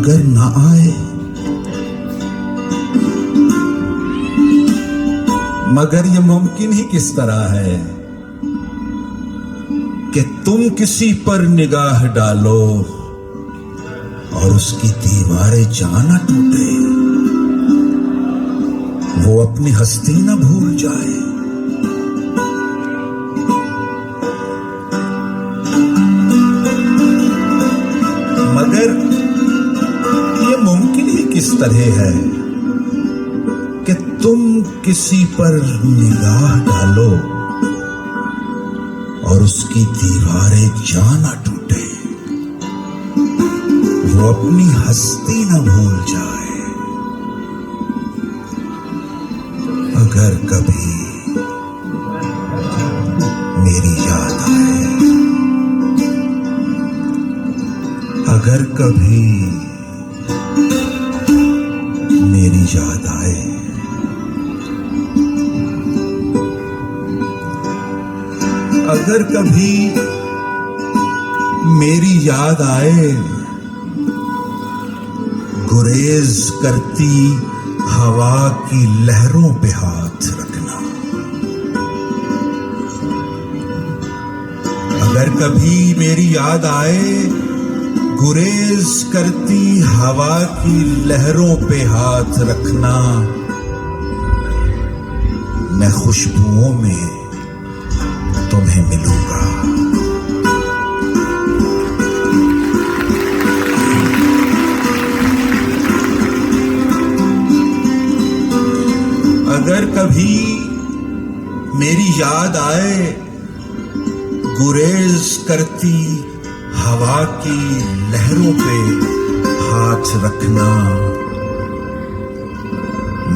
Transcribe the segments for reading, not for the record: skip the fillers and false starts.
अगर ना आए, मगर ये मुमकिन ही किस तरह है कि तुम किसी पर निगाह डालो और उसकी दीवारें जाना टूटे, वो अपनी हस्ती ना भूल जाए। मगर ये मुमकिन ही किस तरह है कि तुम किसी पर निगाह डालो और उसकी दीवारें जाना टूटे, वो अपनी हस्ती न भूल जाए। अगर कभी मेरी याद आए, अगर कभी मेरी याद आए, अगर कभी मेरी याद आए, गुरेज करती हवा की लहरों पे हाथ रखना। अगर कभी मेरी याद आए, गुरेज करती हवा की लहरों पे हाथ रखना। मैं खुशबुओं में तुम्हें मिलूंगा। अगर कभी मेरी याद आए, गुरेज करती हवा की लहरों पे हाथ रखना।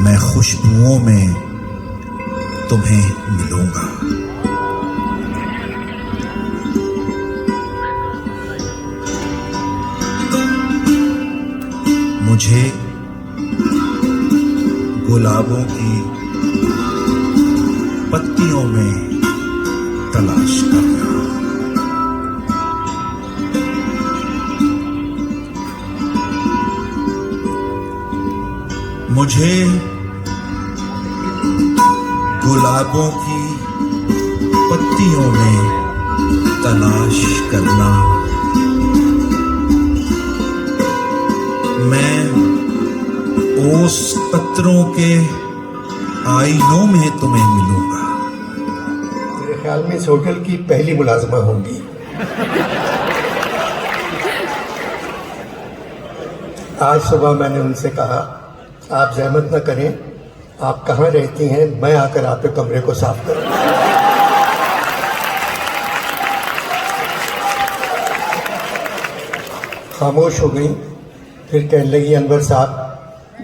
मैं खुशबुओं में तुम्हें मिलूंगा। मुझे गुलाबों की पत्तियों में तलाश करना। मुझे गुलाबों की पत्तियों में तलाश करना। मैं ओस पत्रों के आईनों में तुम्हें मिलूंगा। मेरे ख्याल में इस होटल की पहली मुलाजमा होंगी। आज सुबह मैंने उनसे कहा, आप जहमत न करें, आप कहाँ रहती हैं, मैं आकर आपके कमरे को साफ करूँ। खामोश हो गई। फिर कहने लगी, अनवर साहब,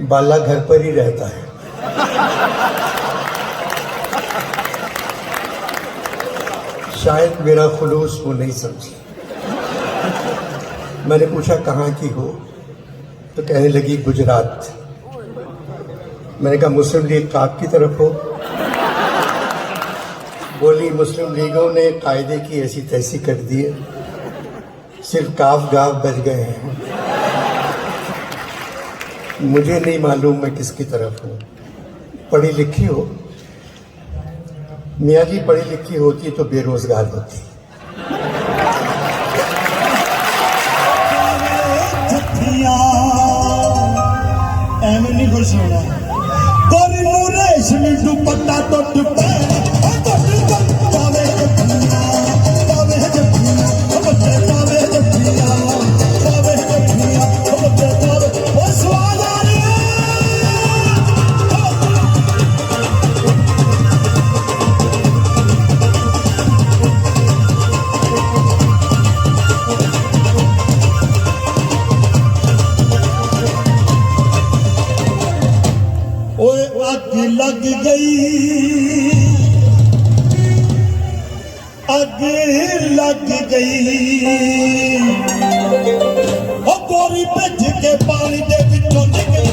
बाला घर पर ही रहता है। शायद मेरा खुलूस वो नहीं समझी। मैंने पूछा कहाँ की हो, तो कहने लगी गुजरात। मैंने कहा मुस्लिम लीग काफ की तरफ हो? बोली मुस्लिम लीगों ने कायदे की ऐसी तैसी कर दी है, सिर्फ काफ गाफ बच गए हैं। मुझे नहीं मालूम मैं किसकी तरफ हूँ। पढ़ी लिखी हो? मियाँ जी पढ़ी लिखी होती तो बेरोजगार होती। नहीं खुश होना रेशमी दुपट्टा तो लग गई, अग लग गई, ओ गोरी भज के पानी दे विचों निकल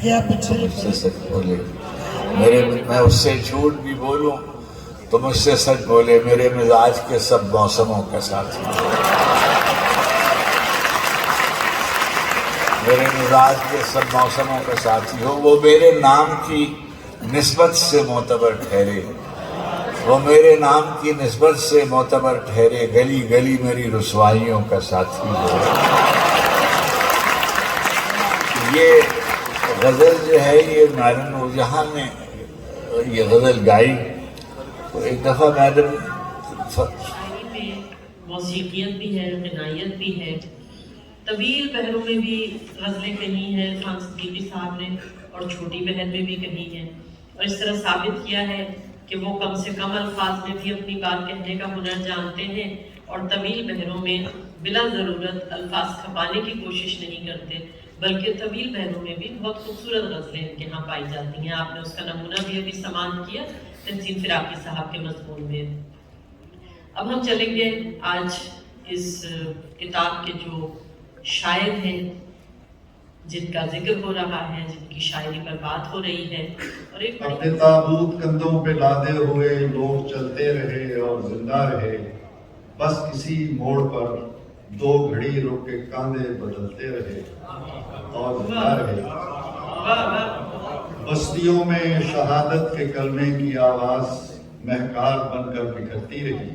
गया पीछे मुझसे सच बोले, मैं उससे झूठ भी बोलूं तो मुझसे सच बोले, मेरे मिजाज के सब मौसमों का साथी, मेरे मिजाज के सब मौसमों का साथी हो, वो मेरे नाम की निस्बत से मोतबर ठहरे, वो मेरे नाम की निस्बत से मोतबर ठहरे, गली गली मेरी रुसवाइयों का साथी हो। ये गज़ल जो है ये मैडम नूरजहां ने ये गज़ल गाई, तो एक दफ़ा मैडम शायरी में मौसीकियत भी है, ग़नायत भी है, तवील बहरों में भी गज़लें कही हैं खान सिद्दीकी साहब ने और छोटी बहन में भी कही हैं, और इस तरह साबित किया है कि वो कम से कम अल्फाज में भी अपनी बात कहने का हुनर जानते हैं और तवील बहरों में बिला ज़रूरत अल्फाज खपाने की कोशिश नहीं करते, बल्कि तवील बहरों में भी बहुत खूबसूरत गज़लें इनके यहाँ पाई जाती हैं। आपने उसका नमूना भी अभी समान किया तहसीन फिराकी साहब के मज़मून में। अब हम चलेंगे आज इस किताब के जो शायर हैं, जिनका जिक्र हो रहा है, जिनकी शायरी पर बात हो रही है, और एक अपने ताबूत कंधों पे लादे हुए लोग चलते रहे और जिंदा रहे, बस किसी मोड़ पर दो घड़ी रुक के कांधे बदलते रहे और जिंदा रहे। बस्तियों में शहादत के कलमे की आवाज महकार बनकर बिखरती रही,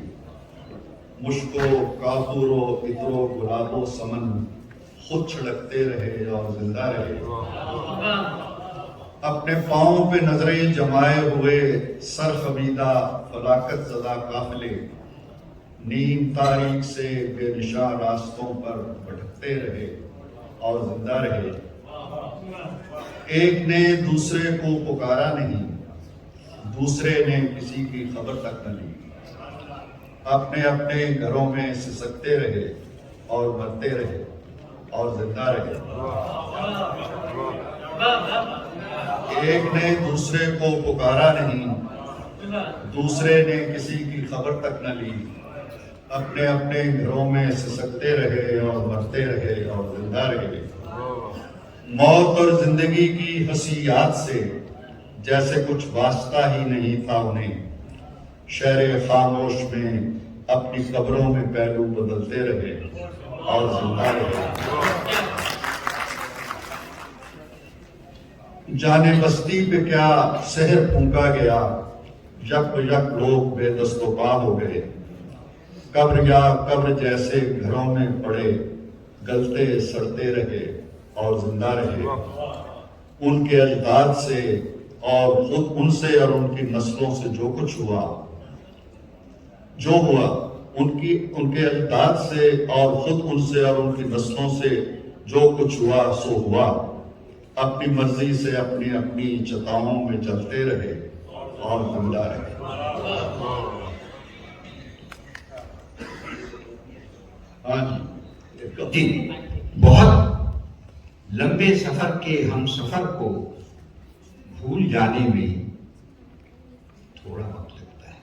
मुश्को काफूरो इत्रो गुलाबो समन खुद छिड़कते रहे और जिंदा रहे। अपने पाँव पे नजरें जमाए हुए सर खबीदा फलाकत ज़दा काफिले, नीम तारीख से बेनिशा रास्तों पर भटकते रहे और जिंदा रहे। एक ने दूसरे को पुकारा नहीं, दूसरे ने किसी की खबर तक न ली, अपने अपने घरों में सिसकते रहे और मरते रहे और जिंदा रहे। एक ने दूसरे को पुकारा नहीं, दूसरे ने किसी की खबर तक न ली, अपने अपने घरों में सिसकते रहे और मरते रहे और जिंदा रहे। मौत और जिंदगी की हंसी याद से जैसे कुछ वास्ता ही नहीं था उन्हें, शहर खामोश में अपनी कब्रों में पहलू बदलते रहे और जिंदा रहे। जाने बस्ती पे क्या शहर फूंका गया, यक यक लोग बेदस्तोपा हो गए, कब्र या कब्र जैसे घरों में पड़े, गलते सड़ते रहे और जिंदा रहे। उनके अजदाद से और खुद उनसे और उनकी नस्लों से जो कुछ हुआ, जो हुआ, उनके अजदाद से और खुद उनसे और उनकी नस्लों से जो कुछ हुआ सो हुआ, अपनी मर्जी से अपनी अपनी चताओं में चलते रहे और जिंदा रहे। जी, बहुत लंबे सफर के हम सफर को भूल जाने में थोड़ा वक्त लगता है।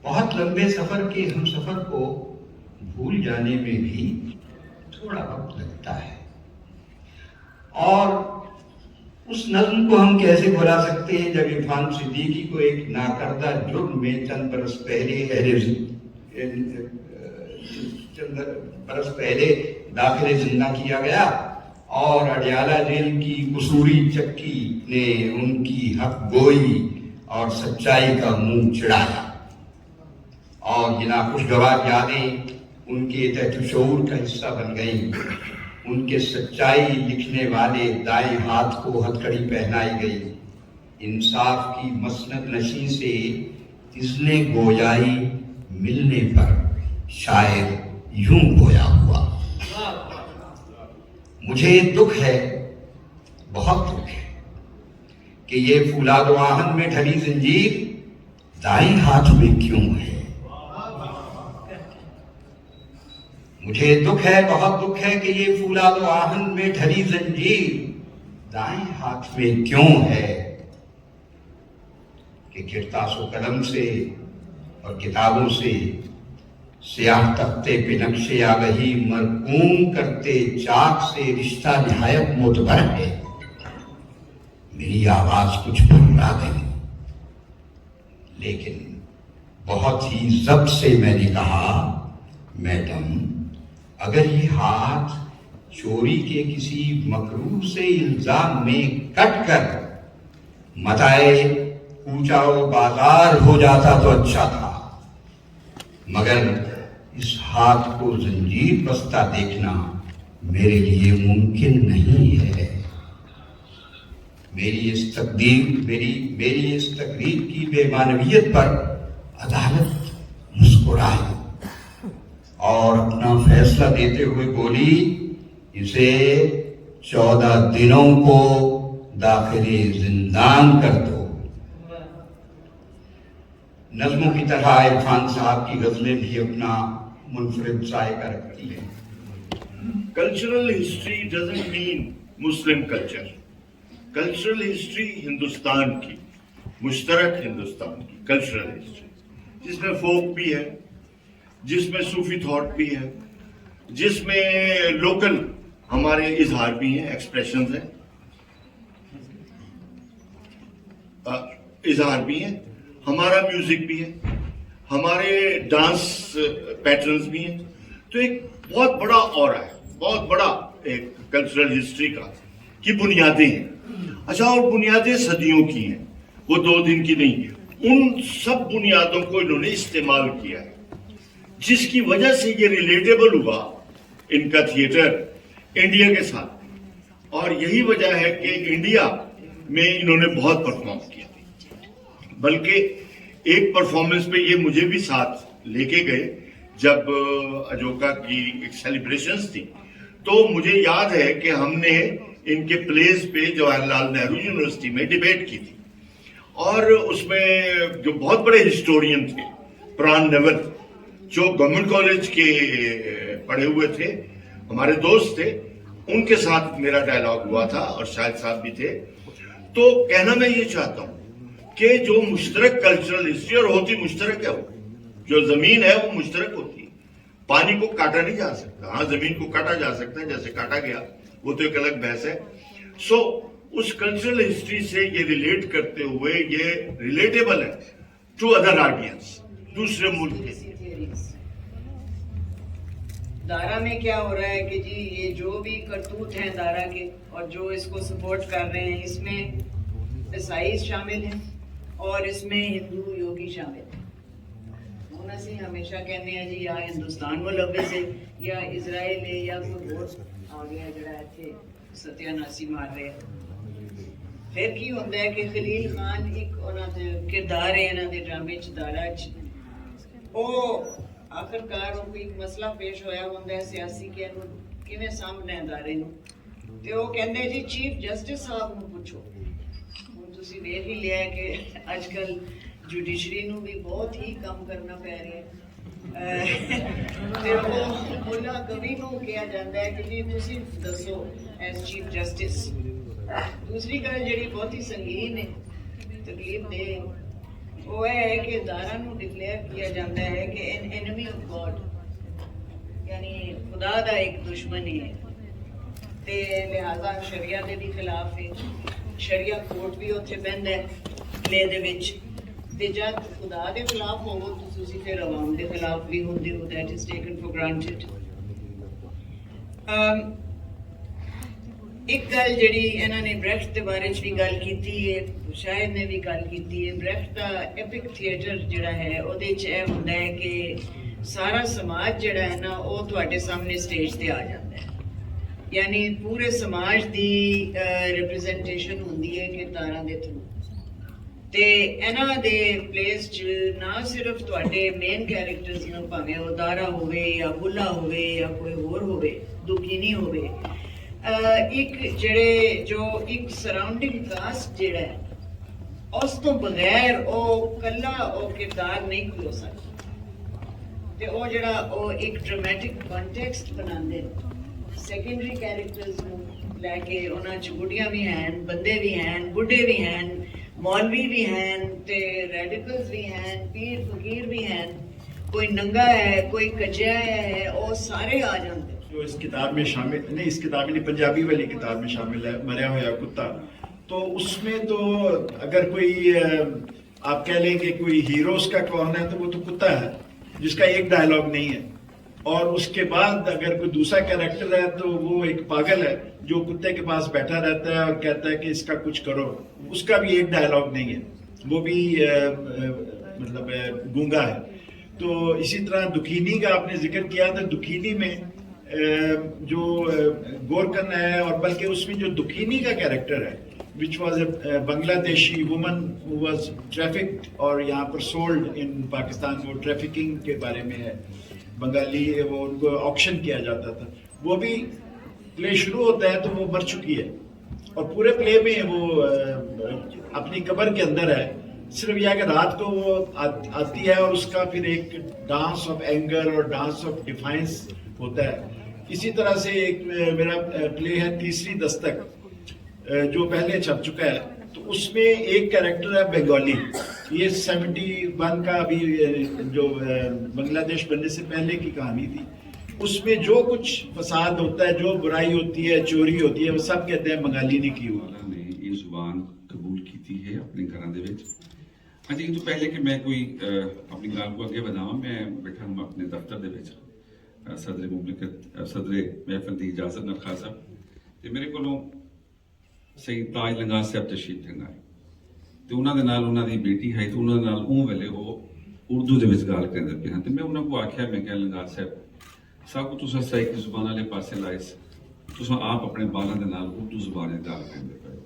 बहुत लंबे सफर के हम सफर को भूल जाने में भी थोड़ा वक्त लगता है। और उस नज़्म को हम कैसे भुला सकते हैं जब इरफान सिद्दीकी को एक नाकर्दा जुर्म में चंद बरस पहले दाखिले जिंदा किया गया और अडियाला जेल की कसूरी चक्की ने उनकी हक गोई और सच्चाई का मुंह चिढ़ाया, और जिना खुशगवार यादें उनके तहत शऊर का हिस्सा बन गई। उनके सच्चाई लिखने वाले दाएं हाथ को हथकड़ी पहनाई गई। इंसाफ की मसनद नशी से इज़्ने गोयाई मिलने पर शायर यूं गोया हुआ। मुझे दुख है, बहुत दुख है कि ये फुलाद आहन में ढली जंजीर दाएं हाथ में क्यों है। मुझे दुख है, बहुत दुख है कि ये फुलाद आहन में ढली जंजीर दाएं हाथ में क्यों है, कि किरतासो कलम से और किताबों से स्याह तख्ते पे नक्शे आगही मरकूम करते चाक से रिश्ता निहायत मोतबर है। मेरी आवाज कुछ भुला गई, लेकिन बहुत ही जब्त से मैंने कहा, मैडम अगर ये हाथ चोरी के किसी मकरूह से इल्जाम में कट कर मताए कूचा व बाजार हो जाता तो अच्छा था, मगर इस हाथ को जंजीर बस्ता देखना मेरे लिए मुमकिन नहीं है। मेरी इस तकरीर की बेमानवियत पर अदालत मुस्कुराई और अपना फैसला देते हुए बोली, इसे 14 दिनों को दाखिले जिंदान कर दो। नज़्मों की तरह इरफान साहब की गजलें भी अपना मुनफरिद जायका रखती हैं। Cultural history doesn't mean Muslim culture. Cultural history Hindustan की, मुश्तरक हिंदुस्तान की कल्चरल हिस्ट्री, जिसमें फोक भी है, जिसमें सूफी थॉट भी है, जिसमें लोकल हमारे इजहार भी हैं, एक्सप्रेशंस हैं, इजहार भी हैं, हमारा म्यूजिक भी है, हमारे डांस पैटर्न्स भी हैं। तो एक बहुत बड़ा ऑरा है, बहुत बड़ा एक कल्चरल हिस्ट्री का की बुनियादें हैं। अच्छा, और बुनियादें सदियों की हैं, वो 2 दिन की नहीं है। उन सब बुनियादों को इन्होंने इस्तेमाल किया है, जिसकी वजह से ये रिलेटेबल हुआ इनका थिएटर इंडिया के साथ। और यही वजह है कि इंडिया में इन्होंने बहुत परफॉर्म किया, बल्कि एक परफॉर्मेंस पे ये मुझे भी साथ लेके गए जब अजोका की एक सेलिब्रेशंस थी। तो मुझे याद है कि हमने इनके प्लेस पे जवाहरलाल नेहरू यूनिवर्सिटी में डिबेट की थी, और उसमें जो बहुत बड़े हिस्टोरियन थे, प्राण नवत, जो गवर्नमेंट कॉलेज के पढ़े हुए थे, हमारे दोस्त थे, उनके साथ मेरा डायलॉग हुआ था, और शायद साहब भी थे। तो कहना मैं ये चाहता हूँ कि जो मुश्तरक कल्चरल हिस्ट्री, और होती मुश्तरक है, वो जो जमीन है वो मुश्तरक होती है, पानी को काटा नहीं जा सकता। हाँ, जमीन को काटा जा सकता है, जैसे काटा गया, वो तो एक अलग बहस है। सो उस कल्चरल हिस्ट्री से ये रिलेट करते हुए ये रिलेटेबल है टू अदर ऑडियंस, दूसरे मुल्क के। दारा में क्या हो रहा है कि जी ये जो भी करतूत हैं दारा के और जो इसको सपोर्ट कर रहे हैं, इसमें ईसाई शामिल हैं और इसमें हिंदू योगी शामिल हैं। ਹੁਣ ਅਸੀਂ ਹਮੇਸ਼ਾ ਕਹਿੰਦੇ ਆ ਜੀ या हिंदुस्तान मुलव्विस है या इजराइल है या कोई और आ गया ਜਿਹੜਾ ਇੱਥੇ ਸਤਿਆਨਾਸੀ ਮਾਰ ਰਿਹਾ। ਫਿਰ ਕੀ ਹੁੰਦਾ ਹੈ ਕਿ ਖਲੀਲ ਖਾਨ ਇੱਕ ਉਹਨਾਂ ਦੇ ਕਿਰਦਾਰ ਹੈ ਇਹਨਾਂ ਦੇ ਡਰਾਮੇ 'ਚ ਦਾਰਾ 'ਚ, ਉਹ ਆਖਰਕਾਰ ਉਹ ਕੋਈ ਮਸਲਾ ਪੇਸ਼ ਹੋਇਆ ਹੁੰਦਾ ਹੈ ਸਿਆਸੀ ਕਿ ਇਹਨੂੰ ਕਿਵੇਂ ਸਾਹਮਣੇ ਦਾਰੇ ਨੂੰ, ਤੇ ਉਹ ਕਹਿੰਦੇ ਜੀ ਚੀਫ ਜਸਟਿਸ ਸਾਹਿਬ ਨੂੰ ਪੁੱਛੋ। ਹੁਣ ਤੁਸੀਂ ਵੇਖ ਹੀ ਲਿਆ ਕਿ ਅੱਜ ਕੱਲ ਜੁਡੀਸ਼ਰੀ ਨੂੰ ਵੀ ਬਹੁਤ ਹੀ ਕੰਮ ਕਰਨਾ ਪੈ ਰਿਹਾ ਤੇ ਉਹ ਮੁੱਲਾ ਕਵੀ ਨੂੰ ਕਿਹਾ ਜਾਂਦਾ ਹੈ ਕਿ ਜੀ ਤੁਸੀਂ ਦੱਸੋ ਐਸ ਚੀਫ ਜਸਟਿਸ। ਦੂਸਰੀ ਗੱਲ ਜਿਹੜੀ ਬਹੁਤ ਹੀ ਸੰਗੀਨ ਹੈ, ਤਕਲੀਫ ਦੇ, ਉਹ ਹੈ ਕਿ ਦਾਰਾ ਨੂੰ ਡਿਕਲੇਅਰ ਕੀਤਾ ਜਾਂਦਾ ਹੈ ਕਿ ਐਨ ਐਨਮੀ ਆਫ ਗॉड, ਯਾਨੀ ਖੁਦਾ ਦਾ ਇੱਕ ਦੁਸ਼ਮਣ ਹੈ, ਤੇ ਲਿਹਾਜ਼ਾ ਸ਼ਰੀਆ ਦੇ ਵੀ ਖਿਲਾਫ ਹੈ। ਸ਼ਰੀਆ ਕੋਰਟ ਵੀ ਉੱਥੇ ਪੈਂਦਾ ਹੈ ਲੈ ਦੇ ਵਿੱਚ, ਤੇ ਜਦ ਖੁਦਾ ਦੇ ਖਿਲਾਫ ਹੋਵੋ ਤਾਂ ਤੁਸੀਂ ਫਿਰ ਆਵਾਮ ਦੇ ਖਿਲਾਫ ਵੀ ਹੁੰਦੇ ਹੋ। That is taken for granted. ਇੱਕ ਗੱਲ ਜਿਹੜੀ ਇਹਨਾਂ ਨੇ ਬ੍ਰੈਖਟ ਦੇ ਬਾਰੇ 'ਚ ਵੀ ਗੱਲ ਕੀਤੀ ਹੈ, ਸ਼ਾਇਦ ਨੇ ਵੀ ਗੱਲ ਕੀਤੀ ਹੈ, ਬ੍ਰੈਖਟ ਦਾ ਐਪਿਕ ਥੀਏਟਰ ਜਿਹੜਾ ਹੈ ਉਹਦੇ 'ਚ ਇਹ ਹੁੰਦਾ ਹੈ ਕਿ ਸਾਰਾ ਸਮਾਜ ਜਿਹੜਾ ਹੈ ਨਾ ਉਹ ਤੁਹਾਡੇ ਸਾਹਮਣੇ ਸਟੇਜ ਤੇ ਆ ਜਾਂਦਾ ਹੈ, ਯਾਨੀ ਪੂਰੇ ਸਮਾਜ ਦੀ ਰਿਪਰੈਜ਼ੈਂਟੇਸ਼ਨ ਹੁੰਦੀ ਹੈ ਕਿਰਦਾਰਾਂ ਦੇ ਥਰੂ। ਤੇ ਇਹਨਾਂ ਦੇ ਪਲੇਸ 'ਚ ਨਾ ਸਿਰਫ ਤੁਹਾਡੇ ਮੇਨ ਕੈਰੈਕਟਰਸ ਨੂੰ, ਭਾਵੇਂ ਉਹ ਦਾਰਾ ਹੋਵੇ ਜਾਂ ਬੁੱਲਾ ਹੋਵੇ ਜਾਂ ਕੋਈ ਹੋਰ ਹੋਵੇ, ਦੁਖੀਨੀ ਹੋਵੇ, ਇੱਕ ਜਿਹੜੇ ਜੋ ਇੱਕ ਸਰਾਊਂਡਿੰਗ ਕਾਸਟ ਜਿਹੜਾ ਹੈ ਉਸ ਤੋਂ ਬਗੈਰ ਉਹ ਕੱਲਾ ਉਹ ਕਿਰਦਾਰ ਨਹੀਂ ਖਲੋ ਸਕਦਾ। ਤੇ ਉਹ ਜਿਹੜਾ ਉਹ ਇੱਕ ਡਰਾਮੈਟਿਕ ਕੰਟੈਕਸਟ ਬਣਾਉਂਦੇ ਨੇ ਸੈਕੰਡਰੀ ਕੈਰੈਕਟਰਸ ਨੂੰ ਲੈ ਕੇ। ਉਹਨਾਂ 'ਚ ਬੁੱਢੀਆਂ ਵੀ ਹਨ, ਬੰਦੇ ਵੀ ਹਨ, ਬੁੱਢੇ ਵੀ ਹਨ, मौलवी भी हैं, ते रेडिकल्स भी हैं, पीर फकीर भी हैं, کوئی ننگا ہے, کوئی کجیا ہے, وہ سارے آ جاتے. جو اس کتاب میں شامل نہیں, اس کتاب میں نہیں, پنجابی والی کتاب میں شامل ہے مریا ہوا کتا, تو اس میں تو اگر کوئی آپ کہہ لیں کہ کوئی ہیروز کا کون ہے تو وہ تو کتا ہے جس کا ایک ڈائلاگ نہیں ہے, اور اس کے بعد اگر کوئی دوسرا کیریکٹر ہے تو وہ ایک پاگل ہے جو کتے کے پاس بیٹھا رہتا ہے اور کہتا ہے کہ اس کا کچھ کرو, اس کا بھی ایک ڈائلاگ نہیں ہے, وہ بھی مطلب گونگا ہے. تو اسی طرح دکھینی کا آپ نے ذکر کیا تھا, دکھینی میں جو گورکن ہے, اور بلکہ اس میں جو دکھینی کا کیریکٹر ہے which was a بنگلہ دیشی woman who was trafficked اور یہاں پر sold in پاکستان, وہ ٹریفکنگ کے بارے میں ہے, بنگالی, وہ ان کو آکشن کیا جاتا تھا. وہ بھی پلے شروع ہوتا ہے تو وہ مر چکی ہے, اور پورے پلے میں وہ اپنی قبر کے اندر ہے, صرف یہ کہ رات کو وہ آتی ہے اور اس کا پھر ایک ڈانس آف اینگر اور ڈانس آف ڈیفائنس ہوتا ہے. اسی طرح سے ایک میرا پلے ہے تیسری دستک جو پہلے چھپ چکا ہے, تو اس میں ایک کیریکٹر ہے بنگالی. یہ 71 کا ابھی جو بنگلہ دیش بننے سے پہلے کی کہانی تھی. اس میں جو کچھ فساد ہوتا ہے, جو برائی ہوتی ہے, چوری ہوتی ہے, وہ سب کہتے ہیں بنگالی نے کی ہوئی. نے یہ زبان قبول کی ہے اپنے گھراں دے وچ. اچھا, یہ تو پہلے کہ میں کوئی اپنی گل کو اگے بداواں, میں بیٹھا ہوں اپنے دفتر دے وچ, صدر مملکت صدر محفل دی اجازت نال خاص صاحب تے میرے کولوں سید تاج لنگا صاحب تشریف لے آئے, تے انہاں دے نال انہاں دی بیٹی ہے, تو انہاں دے نال اون ویلے وہ اردو دے وچ گل کردے پے ہن, تے میں انہاں کو آکھیا, میں کہ لنگا صاحب سب کو تساں سائیکی زبان والے پاسے لائے, تساں آپ اپنے بالاں دے نال اردو زبان وچ گل کردے پے.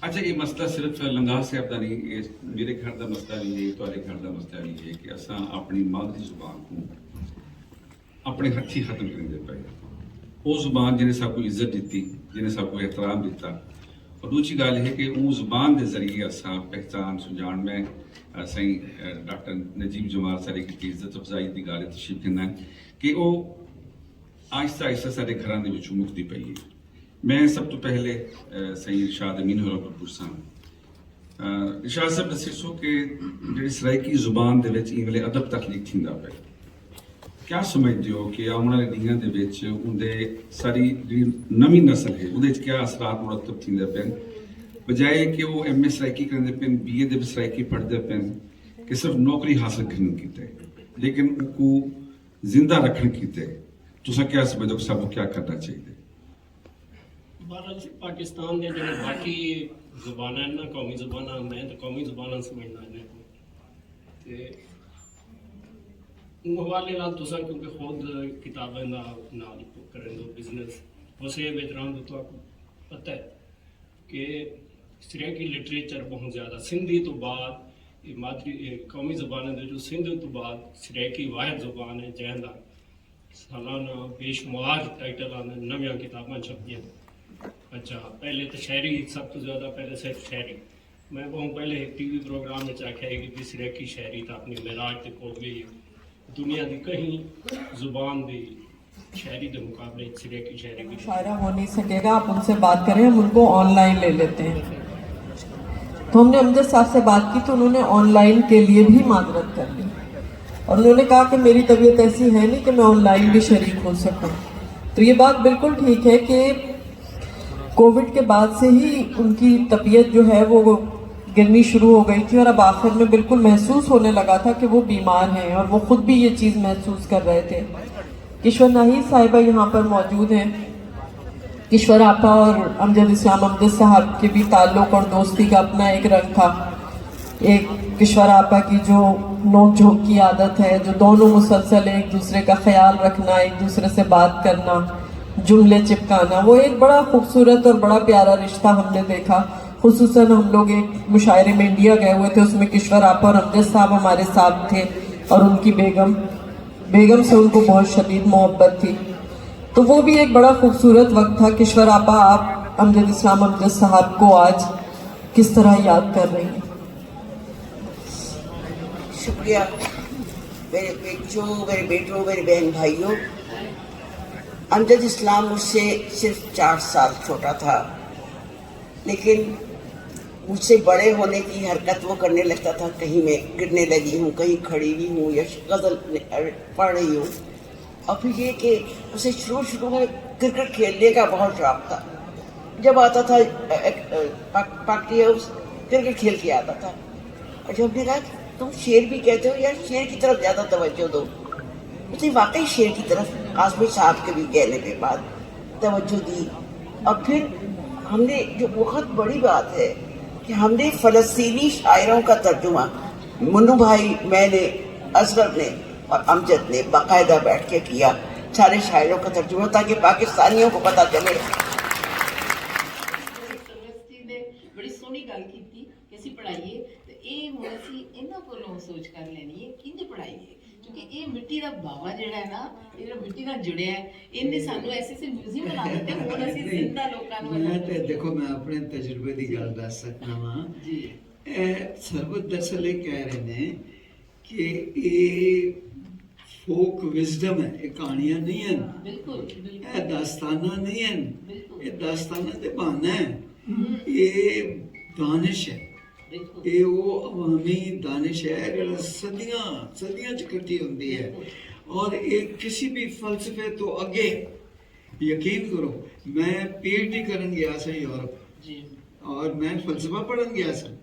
اچھا, یہ مسئلہ صرف لنگا صاحب دا نہیں, یہ میرے گھر دا مسئلہ بھی ہے, تہاڈے گھر دا مسئلہ بھی ہے کہ اساں اپنی مادری زبان کو اپنے ہتھی ختم کرتے پے. وہ زبان جنہیں سب کو عزت دیتی, جنہیں سب کو احترام دیتا, اور دوسری گل ہے کہ وہ زبان کے ذریعے اساں پہچان سجان. میں سائیں ڈاکٹر نجیب جمال سارے کی عزت افزائی کی گل تشریف کرنا ہے کہ وہ آہستہ آہستہ سارے گھراں دے وچوں مکتی پئی ہے. میں سب تو پہلے سائیں ارشاد امین ہوراں کو پوچھاں, ارشاد صاحب دسو سو کہ جڑی سرائیکی زبان دے وچ ای ویلے ادب تخلیق تھیندا پیا, کیا سمجھتے ہو کہ آنے والے دنیا دے وچ اندے ساری جڑی نوی نسل ہے اودے وچ کیا اثرات مرتب تھیندے پین, بجائے کہ وہ ایم اے سرائیکی کرندے پین, بی اے دے سرائیکی پڑھدے پین, کہ صرف نوکری حاصل کرنے کیتے لیکن ان کو زندہ رکھنے کیتے. تساں کیا سمجھو کہ سب کو کیا کرنا چاہیے؟ بہرحال پاکستان دے جڑے باقی زباناں نا, قومی زباناں, میں تو قومی زباناں سمجھنا انہیں کو, تے حوالے نال تساں کیونکہ خود کتاباں دا نال کرن دو بزنس اسے وچ رہن تو آپ کو پتہ ہے کہ سرائیکی لٹریچر بہت زیادہ سندھی تو بعد یہ مادری قومی زبانیں دے جو سندھ تو بعد سرائیکی واحد زبان ہے جہاں دا سالانہ بے شمار ٹائٹل آنے نویاں کتاباں چھپدیاں. اچھا, پہلے تو شہری سب تو زیادہ پہلے صرف شہری, میں بہت پہلے ایک ٹی وی پروگرام میں آخیا ہے کہ سرائیکی شہری تھا اپنی معراج تے کول گئی ہے. دنیا دی کہیں زبان دی شہری کے مقابلے سرائیکی شہری کی مشاعرہ ہو نہیں سکے گا, آپ ان سے بات کریں, ہم ان کو آن لائن لے لیتے ہیں. تو ہم نے امجد صاحب سے بات کی تو انہوں نے آن لائن کے لیے بھی معذرت کر لی, اور انہوں نے کہا کہ میری طبیعت ایسی ہے نہیں کہ میں آن لائن بھی شریک ہو سکوں. تو یہ بات بالکل ٹھیک ہے کہ کووڈ کے بعد سے ہی ان کی طبیعت جو ہے وہ گرنی شروع ہو گئی تھی, اور اب آخر میں بالکل محسوس ہونے لگا تھا کہ وہ بیمار ہیں, اور وہ خود بھی یہ چیز محسوس کر رہے تھے. کشور ناہید صاحبہ یہاں پر موجود ہیں. کشور آپا اور امجد اسلام امجد صاحب کے بھی تعلق اور دوستی کا اپنا ایک رنگ تھا. ایک کشور آپا کی جو نوک جھوک کی عادت ہے, جو دونوں مسلسل ایک دوسرے کا خیال رکھنا, ایک دوسرے سے بات کرنا, جملے چپکانا, وہ ایک بڑا خوبصورت اور بڑا پیارا رشتہ ہم نے دیکھا. خصوصاً ہم لوگ ایک مشاعرے میں انڈیا گئے ہوئے تھے, اس میں کشور آپا اور امجد صاحب ہمارے ساتھ تھے, اور ان کی بیگم سے ان کو بہت شدید محبت تھی. تو وہ بھی ایک بڑا خوبصورت وقت تھا. کشور آپا, آپ امجد اسلام امجد صاحب کو آج کس طرح یاد کر رہی ہیں؟ شکریہ میرے بیٹوں, میرے بہن بھائیوں. امجد اسلام مجھ سے صرف 4 سال چھوٹا تھا, لیکن मुझसे बड़े होने की हरकत वो करने लगता था, कहीं मैं गिरने लगी हूँ, कहीं खड़ी हुई हूँ या गज़ल पढ़ रही हूँ। और फिर ये कि उसे शुरू में क्रिकेट खेलने का बहुत शौक था। जब आता था पार्टी हाउस, क्रिकेट खेल के आता था। और जब हमने कहा तुम शेर भी कहते हो यार, शेर की तरफ ज़्यादा तवज्जो दो, उसने वाकई शेर की तरफ आज़मी साहब के भी कहने के बाद तवज्जो दी। और फिर हमने, जो बहुत बड़ी बात है कि हमने फ़लस्तीनी शायरों का तर्जुमा, मुन्नू भाई, मैंने, असगर ने और अमजद ने बाकायदा बैठ के किया सारे शायरों का तर्जुमा, ताकि पाकिस्तानियों को पता चले। बड़ी सोहनी गल कीती कि ਅਸੀਂ ਪੜਾਈਏ ਤੇ ਇਹ ਹੁਣ ਅਸੀਂ ਇਹਨਾਂ ਕੋਲੋਂ ਸੋਚ ਕਰ ਲੈਣੀ ਹੈ ਕਿੰਜ ਪੜਾਈਏ, ਕਿਉਂਕਿ ਇਹ ਮਿੱਟੀ ਦਾ ਬਾਵਾ ਜਿਹੜਾ ਹੈ ਨਾ, ਇਹ ਜਿਹੜਾ ਮਿੱਟੀ ਨਾਲ ਜੁੜਿਆ ਹੈ, ਇਹਨੇ ਸਾਨੂੰ ਐਸੇ ਮਿਊਜ਼ੀਅਮ ਬਣਾ ਦਿੱਤੇ। ਹੁਣ ਅਸੀਂ ਜ਼ਿੰਦਾ ਲੋਕਾਂ ਨੂੰ ਮੈਂ ਤੇ ਦੇਖੋ, ਮੈਂ ਆਪਣੇ ਤਜਰਬੇ ਦੀ ਗੱਲ ਦੱਸ ਸਕਦਾ ਵਾਂ ਜੀ। ਇਹ ਸਰਬਤ ਦਰਅਸਲ ਇਹ ਕਹਿ ਰਹੇ ਨੇ ਕਿ ਇਹ ਫੋਕ ਵਿਜ਼ਡਮ ਹੈ, ਇਹ ਕਹਾਣੀਆਂ ਨਹੀਂ ਹਨ, ਬਿਲਕੁਲ ਇਹ ਦਾਸਤਾਨਾਂ ਨਹੀਂ ਹਨ, ਇਹ ਦਾਸਤਾਨਾਂ ਦੇ ਬਹਾਨੇ ਹੈ, ਇਹ दानिश है, ये वो अवामी दानिश है जो सदियां इकट्ठी होती है। और एक किसी भी फलसफे तो अगे यकीन करो, मैं PhD करन गया था यूरोप और मैं फलसफा पढ़न गया था।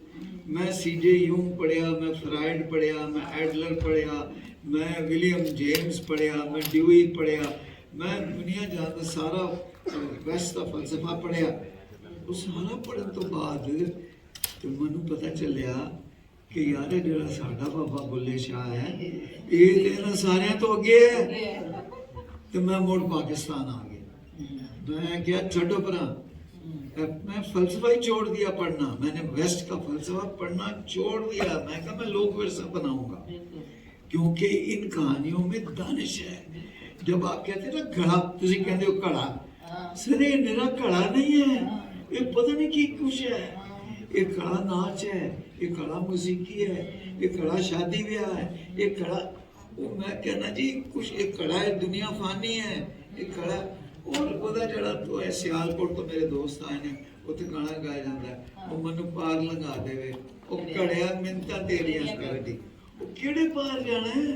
मैं CJ यूंग पढ़िया, मैं फ्राइड पढ़िया, मैं एडलर पढ़िया, मैं विलियम जेम्स पढ़िया, मैं ड्यूई पढ़िया, मैं दुनिया जहाँ का सारा वेस्ट का फलसफा पढ़िया। ਉਹ ਸਾਰਾ ਪੜ੍ਹਨ ਤੋਂ ਬਾਅਦ ਤੇ ਮੈਨੂੰ ਪਤਾ ਚੱਲਿਆ ਕਿ ਯਾਰ ਇਹ ਜਿਹੜਾ ਸਾਡਾ ਬਾਬਾ ਬੁੱਲੇ ਸ਼ਾਹ ਹੈ, ਇਹ ਤੇ ਇਹਨਾਂ ਸਾਰਿਆਂ ਤੋਂ ਅੱਗੇ ਹੈ। ਤੇ ਮੈਂ ਮੁੜ ਪਾਕਿਸਤਾਨ ਆ ਗਿਆ। ਮੈਂ ਕਿਹਾ ਛੱਡੋ ਪਰਾਂ, मैं फलसफा ही छोड़ दिया पढ़ना, मैंने वेस्ट का फलसफा पढ़ना छोड़ दिया। मैं कहा मैं लोक विरसा बनाऊंगा, क्योंकि इन कहानियों में दानिश है। जब आप कहते ना घड़ा, तुसी कहते हो घड़ा, सर ये निरा घड़ा नहीं है, ये पता नहीं की कुछ है। ये घड़ा नाच है, ये घड़ा मौसीकी है, ये घड़ा शादी ब्याह है, ये घड़ा वो मैं कहना जी कुछ एक घड़ा है, दुनिया फानी है, एक घड़ा। और ਉਹਦਾ ਜਿਹੜਾ ਤੋਂ ਹੈ ਸਿਆਲਕੋਟ ਤੋਂ ਮੇਰੇ ਦੋਸਤ ਆਏ ਨੇ, ਉੱਥੇ ਗਾਣਾ ਗਾਇਆ ਜਾਂਦਾ, ਉਹ ਮੈਨੂੰ ਪਾਰ ਲੰਘਾ ਦੇਵੇ, ਉਹ ਘੜਿਆ ਮਿੰਤਾਂ ਤੇਰੀਆਂ ਕਰਦੀ। ਉਹ ਕਿਹੜੇ ਪਾਰ ਜਾਣਾ ਹੈ?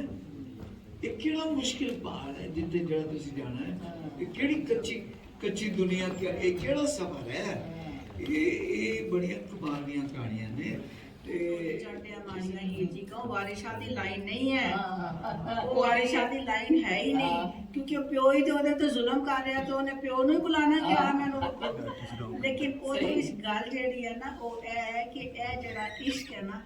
ਇਹ ਕਿਹੜਾ ਮੁਸ਼ਕਿਲ ਪਹਾੜ ਹੈ ਜਿੱਥੇ ਜਿਹੜਾ ਤੁਸੀਂ ਜਾਣਾ ਹੈ? ਇਹ ਕਿਹੜੀ ਕੱਚੀ ਦੁਨੀਆ, ਇਹ ਕਿਹੜਾ ਸਫ਼ਰ ਹੈ? ਇਹ ਬੜੀਆਂ ਕਮਾਲ ਦੀਆਂ ਕਹਾਣੀਆਂ ਨੇ। ਵਾਰਿਸ਼ਾਂ ਦੀ ਲਾਈਨ ਨਹੀਂ ਹੈ, ਉਹ ਵਾਰਿਸ਼ਾਂ ਦੀ ਲਾਈਨ ਹੈ ਹੀ ਨਹੀਂ, ਕਿਉਂਕਿ ਉਹ ਪਿਓ ਹੀ ਤੇ ਉਹਦੇ ਤੇ ਜ਼ੁਲਮ ਕਰ ਰਿਹਾ, ਤੇ ਉਹਨੇ ਪਿਓ ਨੂੰ ਹੀ ਬੁਲਾਣਾ ਕਿ ਆ ਮੈਨੂੰ। ਲੇਕਿਨ ਉਹਦੀ ਇਸ ਗੱਲ ਜਿਹੜੀ ਹੈ ਨਾ, ਉਹ ਇਹ ਹੈ ਕਿ ਇਹ ਜਿਹੜਾ ਇਸ਼ਕ ਹੈ ਨਾ,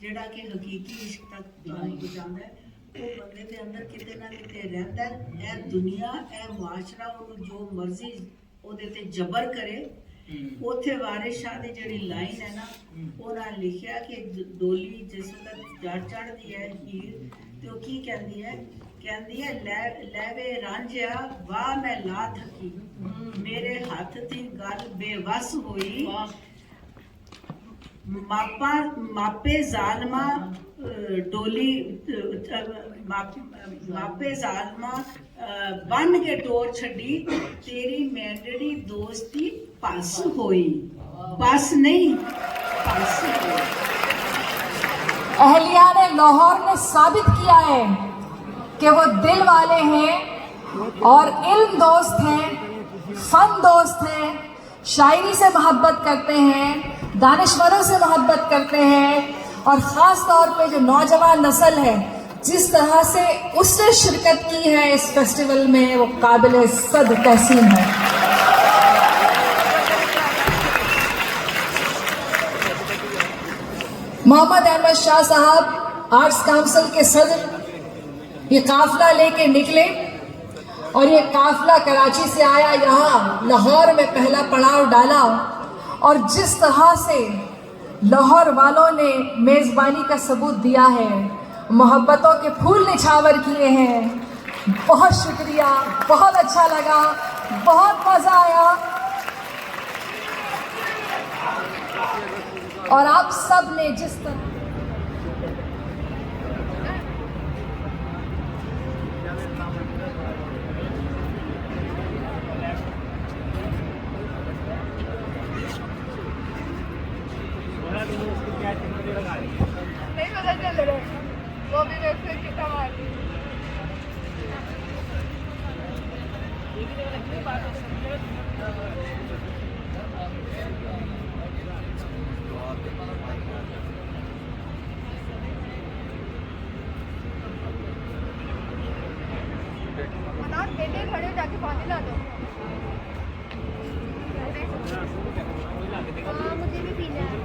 ਜਿਹੜਾ ਕਿ ਹਕੀਕੀ ਇਸ਼ਕ ਤੱਕ ਤੁਹਾਨੂੰ ਪਹੁੰਚਾਉਂਦਾ ਹੈ, ਉਹ ਬੰਦੇ ਦੇ ਅੰਦਰ ਕਿਤੇ ਨਾ ਕਿਤੇ ਰਹਿੰਦਾ ਹੈ। ਇਹ ਦੁਨੀਆ, ਇਹ ਮੁਆਸ਼ਰਾ ਉਹਨੂੰ ਜੋ ਮਰਜ਼ੀ ਉਹਦੇ ਤੇ ਜ਼ਬਰ ਕਰੇ। ਉੱਥੇ ਵਾਰਿਸ ਸ਼ਾਹ ਦੀ ਜਿਹੜੀ ਲਾਈਨ ਹੈ ਨਾ, ਉਹਨਾਂ ਲਿਖਿਆ ਕਿ ਡੋਲੀ ਜਿਸ ਵਕਤ ਚੜ੍ਹਦੀ ਹੈ ਹੀਰ, ਤੇ ਉਹ ਕੀ ਕਹਿੰਦੀ ਹੈ? ਕਹਿੰਦੀ ਹੈ ਲੈਵੇ ਰਾਂਝਿਆ ਵਾਹ ਮੈਂ ਲਾ ਥਕੀ, ਮੇਰੇ ਹੱਥ ਦੀ ਗੱਲ ਬੇਵਸ ਹੋਈ, ਮਾਪੇ ਜ਼ਾਲਮਾ ਡੋਲੀ ਮਾਪੇ ਜ਼ਾਲਮਾ ਬੰਨ ਕੇ ਟੋਰ ਛੱਡੀ, ਤੇਰੀ ਮੈਂਡੜੀ ਦੋਸਤੀ पास हुई, पास नहीं पास हुई। अहलिया ने लाहौर में साबित किया है कि वो दिल वाले हैं और इल्म दोस्त हैं, फन दोस्त हैं, शायरी से मोहब्बत करते हैं, दानिश्वरों से मोहब्बत करते हैं, और ख़ास तौर पे जो नौजवान नस्ल है जिस तरह से उसने शिरकत की है इस फेस्टिवल में, वो काबिल सद तहसीन है। मोहम्मद अहमद शाह साहब आर्ट्स काउंसिल के सदर ये काफिला लेके निकले, और ये काफिला कराची से आया, यहाँ लाहौर में पहला पड़ाव डाला, और जिस तरह से लाहौर वालों ने मेज़बानी का सबूत दिया है, मोहब्बतों के फूल निछावर किए हैं। बहुत शुक्रिया, बहुत अच्छा लगा, बहुत मज़ा आया। और आप सब ने जिस तरह बेटे खड़े हो जाके पानी ला दो। हाँ मुझे भी पीना है।